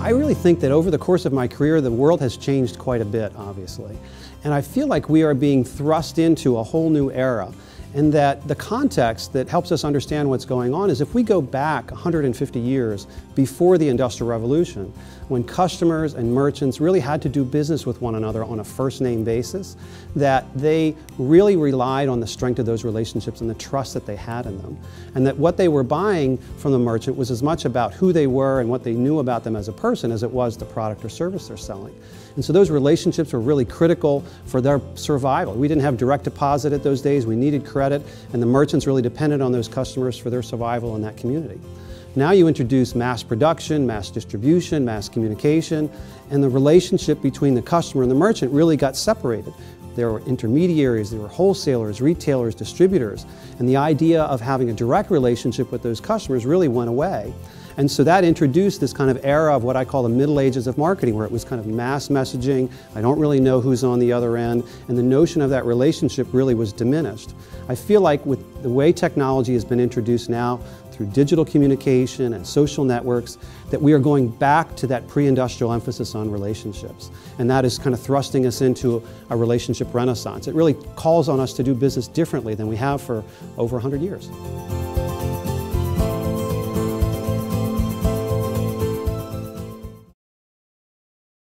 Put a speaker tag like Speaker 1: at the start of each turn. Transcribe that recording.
Speaker 1: I really think that over the course of my career, the world has changed quite a bit, obviously. And I feel like we are being thrust into a whole new era. And that the context that helps us understand what's going on is if we go back 150 years before the Industrial Revolution, when customers and merchants really had to do business with one another on a first-name basis, that they really relied on the strength of those relationships and the trust that they had in them. And that what they were buying from the merchant was as much about who they were and what they knew about them as a person as it was the product or service they're selling. And so those relationships were really critical for their survival. We didn't have direct deposit at those days, we needed credit, and the merchants really depended on those customers for their survival in that community. Now you introduce mass production, mass distribution, mass communication, and the relationship between the customer and the merchant really got separated. There were intermediaries, there were wholesalers, retailers, distributors, and the idea of having a direct relationship with those customers really went away. And so that introduced this kind of era of what I call the Middle Ages of marketing, where it was kind of mass messaging, I don't really know who's on the other end, and the notion of that relationship really was diminished. I feel like with the way technology has been introduced now, through digital communication and social networks, that we are going back to that pre-industrial emphasis on relationships. And that is kind of thrusting us into a relationship renaissance. It really calls on us to do business differently than we have for over 100 years.